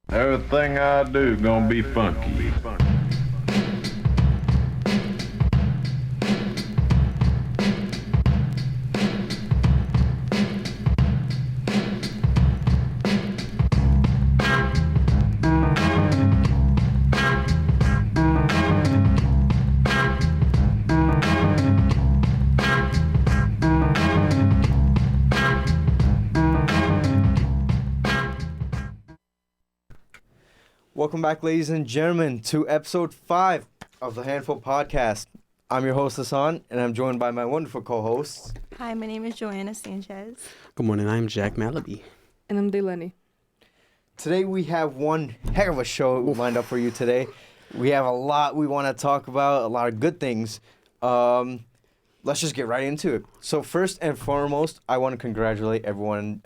Everything I do gonna be funky. Welcome back, ladies and gentlemen, to episode 5 of the Handful Podcast. I'm your host, Hussan, and I'm joined by my wonderful co-hosts. Hi, my name is Joana Sanchez. Good morning, I'm Jack Malaby. And I'm Dayleny. Today we have one heck of a show lined up for you today. We have a lot we want to talk about, a lot of good things. Let's just get right into it. So first and foremost, I want to congratulate everyone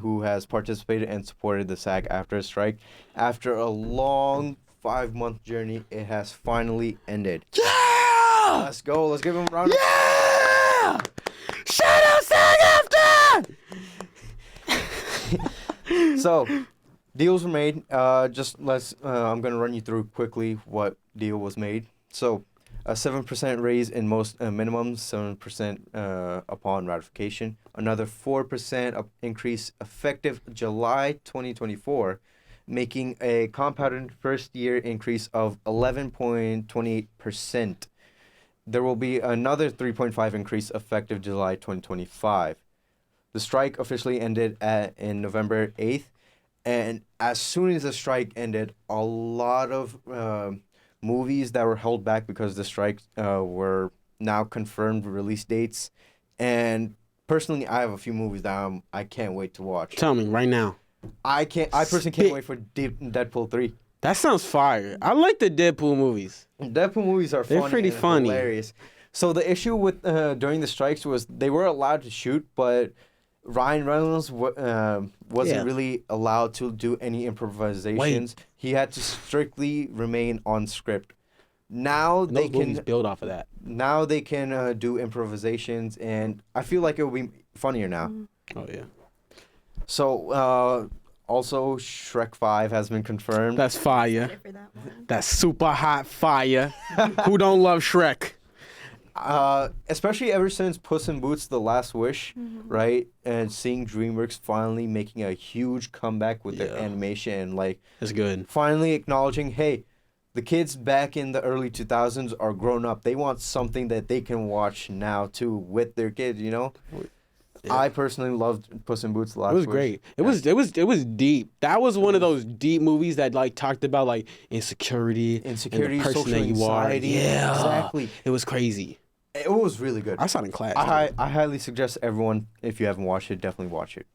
who has participated and supported the SAG-AFTRA strike. After a long 5-month journey, it has finally ended. Yeah! Let's go. Let's give him a round of Yeah! Shout out SAG-AFTRA! So, deals were made. I'm going to run you through quickly what deal was made. So, a 7% raise in most minimums, 7% upon ratification. Another 4% increase effective July 2024, making a compounded first-year increase of 11.28%. There will be another 3.5% increase effective July 2025. The strike officially ended in November 8th, and as soon as the strike ended, a lot of movies that were held back because the strikes were now confirmed release dates. And personally, I have a few movies that I can't wait to watch. Tell me right now. I personally can't wait for Deadpool 3. That sounds fire. I like the Deadpool movies. Deadpool movies are They're funny pretty and funny. hilarious. So the issue with during the strikes was they were allowed to shoot, but Ryan Reynolds wasn't really allowed to do any improvisations. He had to strictly remain on script. Now Those movies build off of that. Now they can do improvisations, and I feel like it will be funnier now. Oh yeah. So also Shrek 5 has been confirmed. That's fire. Excited for that one. That's super hot fire. Who don't love Shrek? Especially ever since Puss in Boots: The Last Wish, right? And seeing DreamWorks finally making a huge comeback with their animation and That's good. finally acknowledging, hey, the kids back in the early 2000s are grown up. They want something that they can watch now too with their kids, you know? Yeah. I personally loved Puss in Boots: The Last It was Wish. great. It was deep. That was one of those deep movies that talked about insecurity, and the person social that you anxiety. are. Yeah, Exactly. It was crazy. It was really good. I saw it in class. I highly suggest everyone, if you haven't watched it, definitely watch it.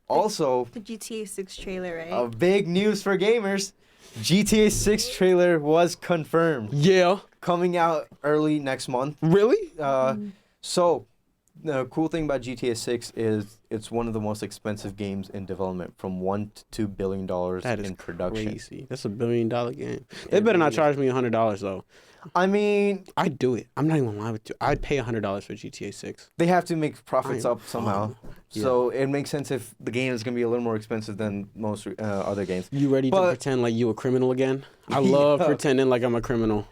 Also, The GTA 6 trailer, right? a big news for gamers. GTA 6 trailer was confirmed. Yeah. Coming out early next month. Really? So, the cool thing about GTA 6 is it's one of the most expensive games in development, from $1 to $2 billion That is in production. crazy. That's $1 billion game. They better not charge me $100 though. I mean, I'd do it. I'm not even gonna lie with you. I'd pay $100 for GTA 6. they have to make profits I up somehow. Yeah. So it makes sense if the game is going to be a little more expensive than most other games. You ready to pretend like you a criminal again? I love pretending like I'm a criminal.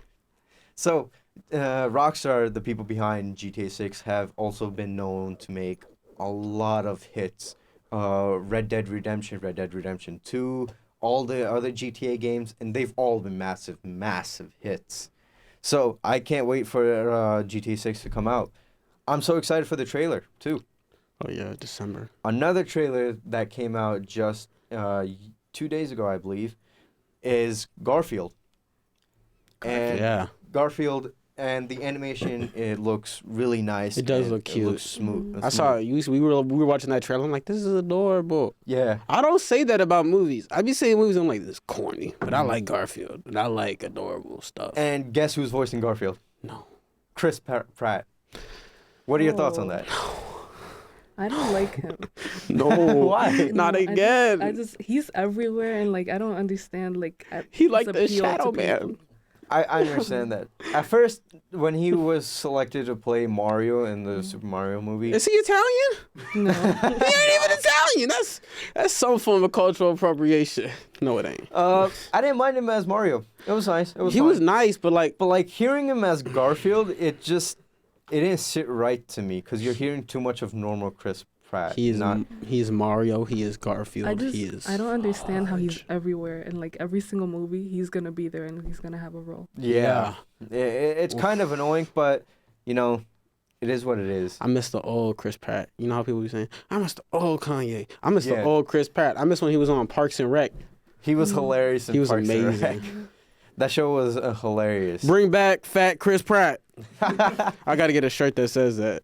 So, Rockstar, the people behind GTA 6, have also been known to make a lot of hits. Red Dead Redemption 2, all the other GTA games, and they've all been massive, massive hits. So, I can't wait for GTA 6 to come out. I'm so excited for the trailer, too. Oh yeah, December. Another trailer that came out just 2 days ago, I believe, is Garfield. And Yeah. Garfield and the animation, it looks really nice. It does and look It cute. looks smooth. I saw it. We were watching that trailer. I'm like, this is adorable. Yeah. I don't say that about movies. I be saying movies. I'm like, this is corny, but I like Garfield and I like adorable stuff. And guess who's voicing Garfield? No. Chris Pratt. What are your thoughts on that? I don't like him. No. Why? Not No, again. I just he's everywhere and I don't understand He his like the appeal Shadow to Man. people. I understand that. At first, when he was selected to play Mario in the Super Mario movie, Is he Italian? No. He ain't even Italian. That's some form of cultural appropriation. No, it ain't. I didn't mind him as Mario. It was nice. It was He fine. was nice, but like, But like hearing him as Garfield, it didn't sit right to me because you're hearing too much of normal Chris Pratt. he's Mario. He is Garfield. I don't understand how he's everywhere and like every single movie he's gonna be there and he's gonna have a role. Yeah. It's kind of annoying, but you know, it is what it is. I miss the old Chris Pratt. You know how people be saying, I miss the old Kanye. I miss the Yeah. old Chris Pratt. I miss when he was on Parks and Rec. He was hilarious. He was Parks and Rec. amazing. That show was hilarious. Bring back fat Chris Pratt. I got to get a shirt that says that.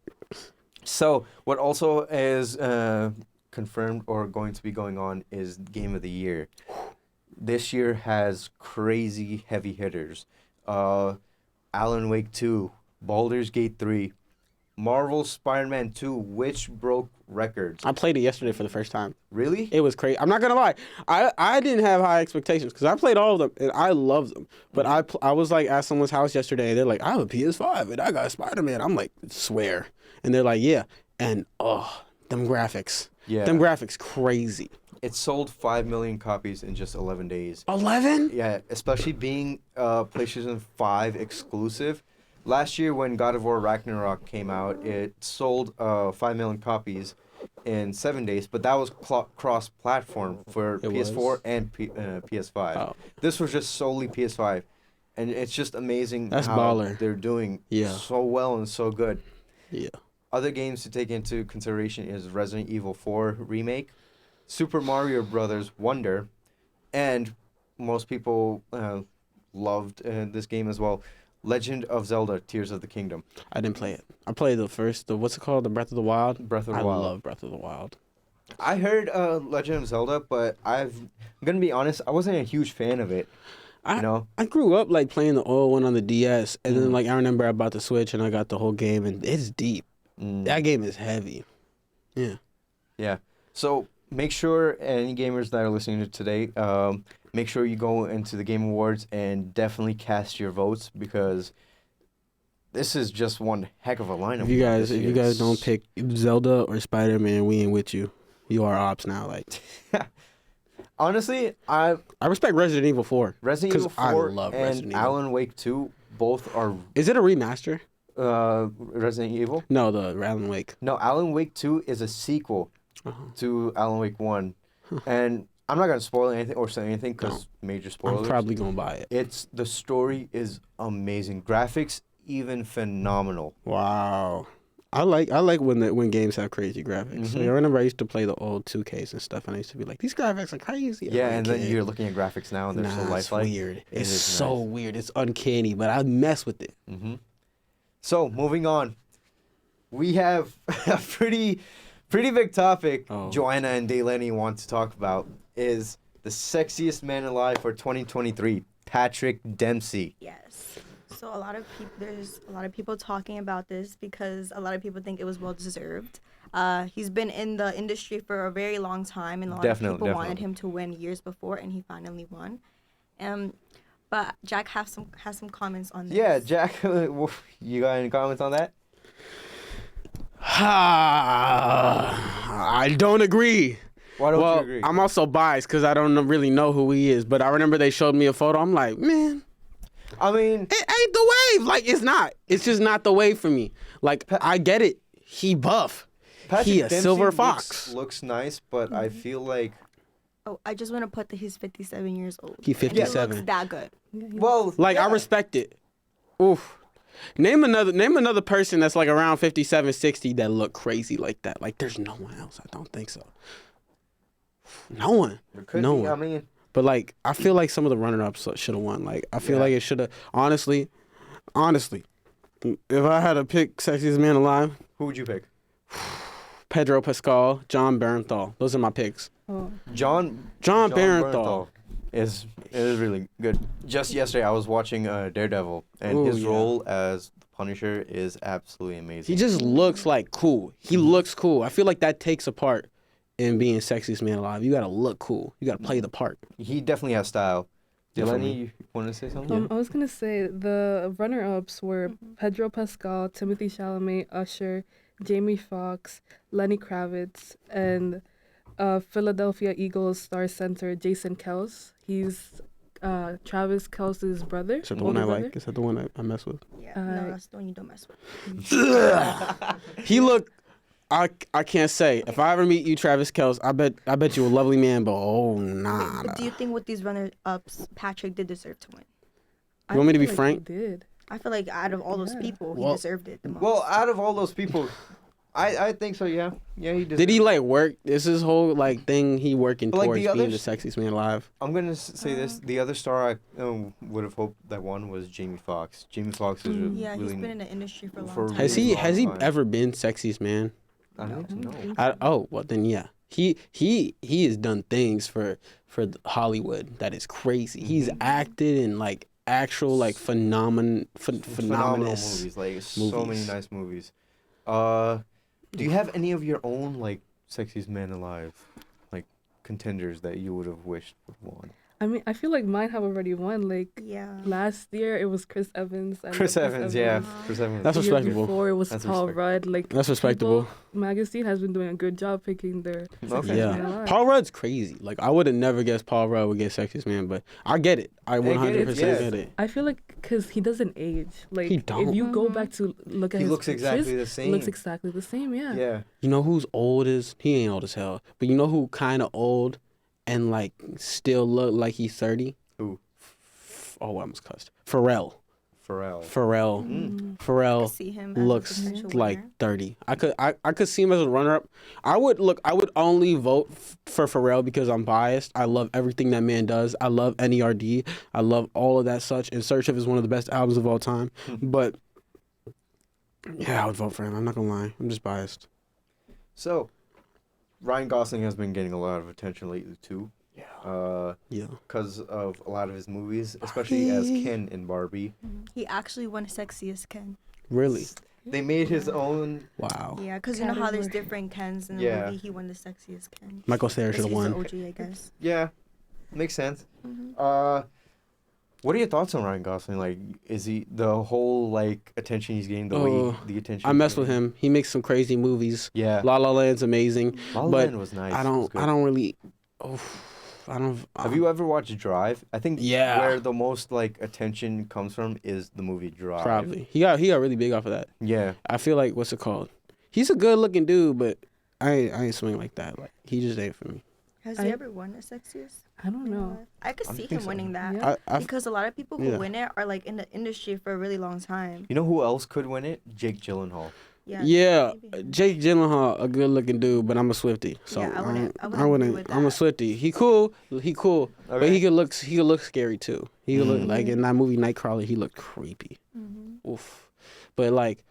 So what also is confirmed or going to be going on is Game of the Year. This year has crazy heavy hitters. Alan Wake 2, Baldur's Gate 3, Marvel Spider-Man 2, which broke records. I played it yesterday for the first time. Really? It was crazy. I'm not gonna lie. I didn't have high expectations because I played all of them and I loved them. But I was like at someone's house yesterday and they're like, I have a PS5 and I got Spider-Man. I'm like, swear. And they're like, yeah. And them graphics. Yeah. Them graphics crazy. It sold 5 million copies in just 11 days. 11? Yeah, especially being PlayStation 5 exclusive. Last year when God of War Ragnarok came out, it sold 5 million copies in 7 days, but that was cross-platform for PS4 was? and PS5. Oh. This was just solely PS5, and it's just amazing That's how baller. they're doing Yeah. so well and so good. Yeah. Other games to take into consideration is Resident Evil 4 Remake, Super Mario Brothers Wonder, and most people loved this game as well, Legend of Zelda Tears of the Kingdom. I didn't play it. I played what's it called? The Breath of the Wild? Breath of the Wild. I love Breath of the Wild. I heard Legend of Zelda, but I'm going to be honest, I wasn't a huge fan of it. I grew up like playing the old one on the DS, and then like I remember I bought the Switch and I got the whole game, and it's deep. That game is heavy. Yeah. Yeah. So make sure any gamers that are listening to today, make sure you go into the Game Awards and definitely cast your votes because this is just one heck of a lineup. If you guys don't pick Zelda or Spider-Man, we ain't with you. You are ops now. Like, honestly, I respect Resident Evil 4. Resident Evil 4 I love and Resident Evil. Alan Wake 2 both are Is it a remaster? Resident Evil. No, the Alan Wake. No, Alan Wake 2 is a sequel to Alan Wake 1. And I'm not going to spoil anything or say anything because major spoilers. I'm probably going to buy it. The story is amazing. Graphics, even phenomenal. Wow. I like when games have crazy graphics. Like, I remember I used to play the old 2Ks and stuff, and I used to be like, these graphics are crazy. Yeah, and then you're looking at graphics now, and they're so lifelike. It's weird. It's is so nice. weird. It's uncanny, but I mess with it. So, moving on. We have a pretty big topic Joanna and Dayleny want to talk about is the sexiest man alive for 2023, Patrick Dempsey. Yes. So there's a lot of people talking about this because a lot of people think it was well deserved. He's been in the industry for a very long time, and a lot of people wanted him to win years before, and he finally won. But Jack has some comments on this. Yeah, Jack, you got any comments on that? I don't agree. Why don't you agree? I'm also biased because I don't really know who he is. But I remember they showed me a photo. I'm like, man, I mean, it ain't the wave. Like, it's not. It's just not the wave for me. Like, I get it. He buff. Patrick He a Dempsey silver fox. looks nice, but I feel like... Oh, I just want to put that he's 57 years old. He 57. He looks that good. Well, Like, I respect it. Oof. Name another person that's like around 57, 60 that look crazy like that. Like, there's no one else. I don't think so. No one. No one. I mean... But, like, I feel like some of the runner-ups should have won. Like, I feel like it should have... Honestly, if I had to pick sexiest man alive... Who would you pick? Pedro Pascal, John Bernthal. Those are my picks. John Bernthal is really good. Just yesterday, I was watching Daredevil, and his role as the Punisher is absolutely amazing. He just looks like cool. He looks cool. I feel like that takes a part in being sexiest man alive. You gotta look cool. You gotta play the part. He definitely has style. Dayleny, you want to say something? I was gonna say the runner-ups were Pedro Pascal, Timothy Chalamet, Usher, Jamie Foxx, Lenny Kravitz, and Philadelphia Eagles star center Jason Kelce. He's Travis Kelce's brother. Is that the one I like? Is that the one I mess with? Yeah, no, that's the one you don't mess with. He looked. I can't say. If I ever meet you, Travis Kelce, I bet you a lovely man, but nah. But do you think with these runner-ups, Patrick did deserve to win? You want me to be feel like frank? He did. I feel like out of all those people, he deserved it the most. Well, out of all those people, I think so. Yeah, he did. Did he like work? Is his whole like thing he working But, like, towards the being the others- sexiest man alive? I'm gonna say this: the other star I would have hoped that won was Jamie Foxx. Jamie Foxx is yeah, really. he's been in the industry for a long for time. Has really he long time. ever been sexiest man? I don't know. Oh well, then yeah. He has done things for Hollywood that is crazy. He's acted in like actual like Phenomenal phenomenous movies, like so movies. many nice movies. Do you have any of your own like sexiest man alive, like contenders that you would have wished would won? I mean, I feel like mine have already won. Like Yeah. last year, it was Chris Evans. I love Chris Evans, yeah, Chris Evans. That's The year respectable. before it was That's Paul respectable. Rudd. Like That's respectable. People Magazine has been doing a good job picking their sexiest Okay. man Yeah, alive. Paul Rudd's crazy. Like I would have never guessed Paul Rudd would get sexiest man, but I get it. I 100% yeah. get it. I feel like because he doesn't age. Like He don't. if you go back to look at He his looks exactly pictures, the it same. looks exactly the same. Yeah. Yeah. You know who's old is? He ain't old as hell. But you know who kind of old and like still look like he's 30? Who? Oh, I almost cussed. Pharrell. Pharrell. Pharrell see him as a looks potential like winner. 30. I could see him as a runner up. I would only vote for Pharrell because I'm biased. I love everything that man does. I love NERD. I love all of that such. And Search of is one of the best albums of all time. But yeah, I would vote for him. I'm not gonna lie. I'm just biased. So, Ryan Gosling has been getting a lot of attention lately too. Yeah. Because of a lot of his movies, especially as Ken in Barbie. He actually won Sexiest Ken. Really? They made his own. Wow. Yeah, because you know how there's Category. different Kens in the Yeah. movie. He won the Sexiest Ken. Michael Cera should He's have the won. OG, I guess. Yeah, makes sense. What are your thoughts on Ryan Gosling? Like, is he the whole like attention he's getting? The attention. I he's mess with getting? him. He makes some crazy movies. Yeah. La La Land's amazing. La La but Land was nice. I It was don't. good. I don't really. Oh, I don't. Have you ever watched Drive? I think Yeah. where the most like attention comes from is the movie Drive. Probably. He got really big off of that. Yeah. I feel like what's it called? He's a good looking dude, but I ain't swing like that. Like he just ain't for me. Has I- he ever won a Sexiest? I don't know. I could I see think him so. winning that. Yeah. Because a lot of people who Yeah. win it are like in the industry for a really long time. You know who else could win it? Jake Gyllenhaal. Yeah. maybe. Jake Gyllenhaal, a good looking dude, but I'm a Swiftie. So Yeah, I wouldn't I agree wouldn't. with I'm a that. Swiftie. He cool, but Okay. he could look scary too. He could look like in that movie Nightcrawler. He looked creepy. Oof. But like,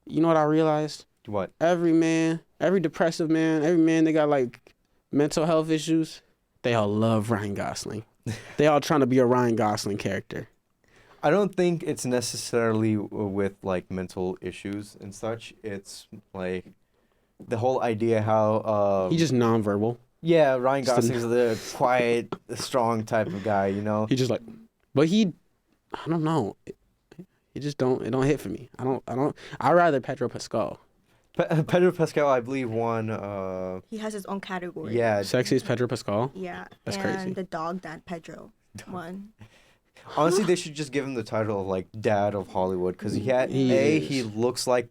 you know what I realized? What? Every depressive man, every man that got like mental health issues, they all love Ryan Gosling. They all trying to be a Ryan Gosling character. I don't think it's necessarily with like mental issues and such. It's like the whole idea how He just nonverbal. yeah, Ryan Just Gosling's the quiet, strong type of guy, you know. He just like, but I don't know. It just don't hit for me. I'd rather Pedro Pascal. Pedro Pascal, I believe, won. He has his own category. Yeah, Sexiest Pedro Pascal. Yeah. That's and crazy. the dog that Pedro won. honestly, they should just give him the title of like Dad of Hollywood because He is. he looks like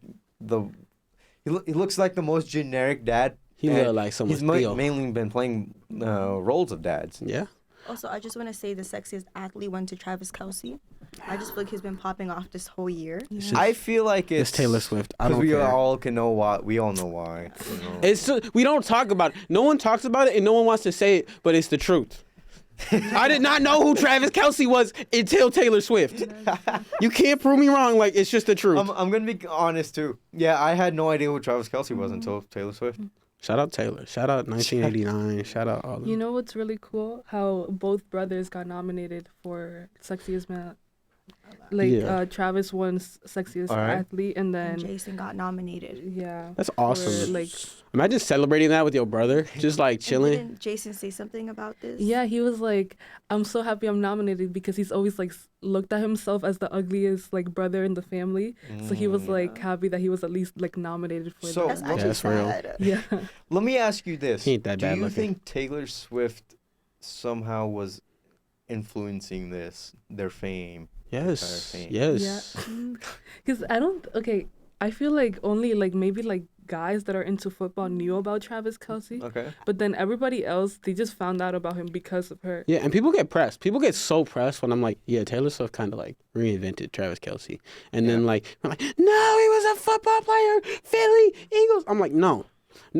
he looks like the most generic dad. He and look like someone's He's Theo. mainly been playing roles of dads. Yeah. Also, I just want to say the sexiest athlete went to Travis Kelce. I just feel like he's been popping off this whole year. It's just- I feel like it's Taylor Swift. I because don't we care. all can know why. We all know why. You know? It's we don't talk about it. No one talks about it, and no one wants to say it, but it's the truth. I did not know who Travis Kelce was until Taylor Swift. You can't prove me wrong. Like it's just the truth. I'm gonna be honest too. Yeah, I had no idea who Travis Kelce was until Taylor Swift. Shout out Taylor. Shout out 1989. Shout out all of them. You know what's really cool? How both brothers got nominated for Sexiest Man Travis won sexiest athlete, and then Jason got nominated. Yeah, that's awesome. Like, imagine celebrating that with your brother, just like chilling. Didn't Jason say something about this? Yeah, he was like, "I'm so happy I'm nominated," because he's always like looked at himself as the ugliest like brother in the family. So he was like happy that he was at least like nominated for So that. That's actually sad. Yeah. Let me ask you this: He ain't that do bad you looking. think Taylor Swift somehow was influencing their fame? Yes. Fame? Yes. Yeah. Because I feel like only like maybe like guys that are into football knew about Travis Kelce. Okay. But then everybody else, they just found out about him because of her. Yeah, and people get pressed. People get so pressed when I'm like, yeah, Taylor Swift kind of like reinvented Travis Kelce. And then like, I'm like, no, he was a football player, Philly Eagles. I'm like, no.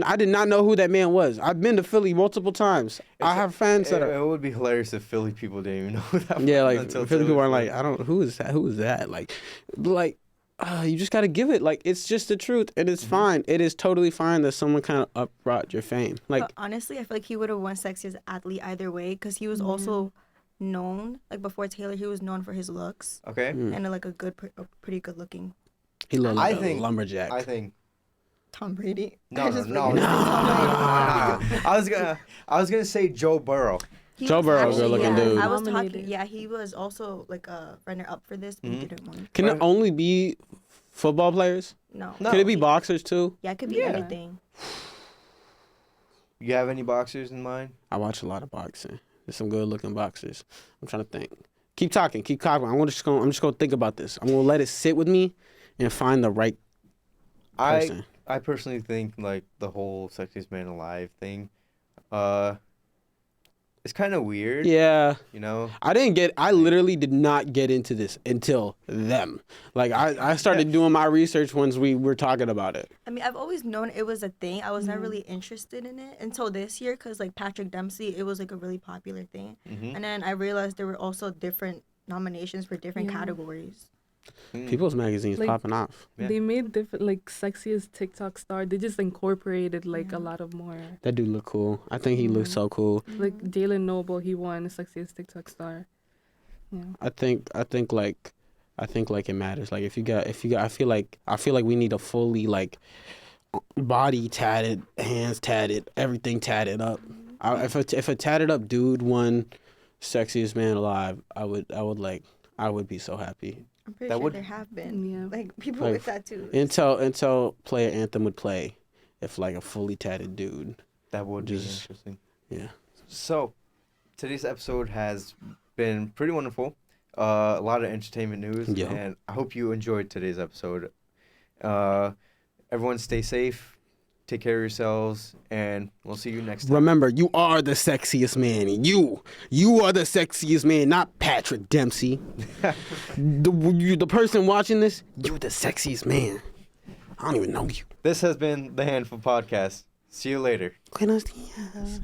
I did not know who that man was. I've been to Philly multiple times. I have fans that are. It would be hilarious if Philly people didn't even know who that was. Yeah, like until Philly people Taylor are like, Swift. I don't. Who is that? Who is that? Like, you just gotta give it. Like, it's just the truth, and it's fine. It is totally fine that someone kind of brought your fame. Like, But honestly, I feel like he would have won sexiest athlete either way because he was also known, like before Taylor, he was known for his looks Okay. and like a pretty good looking he looked like I a think- lumberjack. I think. Tom Brady. No. Nah. I was gonna say Joe Burrow. He Joe was Burrow, actually- good-looking dude. I was Nominated. talking. Yeah, he was also like a runner up for this, but he didn't win. Can it only be football players? No. Could it be boxers too? Yeah, it could be Yeah. anything. You have any boxers in mind? I watch a lot of boxing. There's some good looking boxers. I'm trying to think. Keep talking. I'm just gonna think about this. I'm gonna let it sit with me and find the right person. I personally think like the whole sexiest man alive thing, it's kind of weird. Yeah. You know. I literally did not get into this until them. Like I started doing my research once we were talking about it. I mean, I've always known it was a thing. I was never really interested in it until this year because like Patrick Dempsey, it was like a really popular thing. And then I realized there were also different nominations for different categories. People's Magazine's Like- popping off. Yeah. They made different like sexiest TikTok star. They just incorporated like a lot of more. That dude look cool. I think he looks so cool. Like Dayleny Noble, he won sexiest TikTok star. Yeah. I think like it matters. Like if you got I feel like we need a fully like body tatted, hands tatted, everything tatted up. If a tatted up dude won sexiest man alive, I would be so happy. I'm pretty That sure would- there have been Yeah. like people Like, with tattoos. Until Player Anthem would play, if like a fully tatted dude. That would be Just- interesting. Yeah. So, today's episode has been pretty wonderful. A lot of entertainment news, Yeah. and I hope you enjoyed today's episode. Everyone, stay safe, take care of yourselves, and we'll see you next time. Remember, you are the sexiest man. You are the sexiest man, not Patrick Dempsey. the person watching this, you're the sexiest man. I don't even know you. This has been the Handful Podcast. See you later. Buenos dias.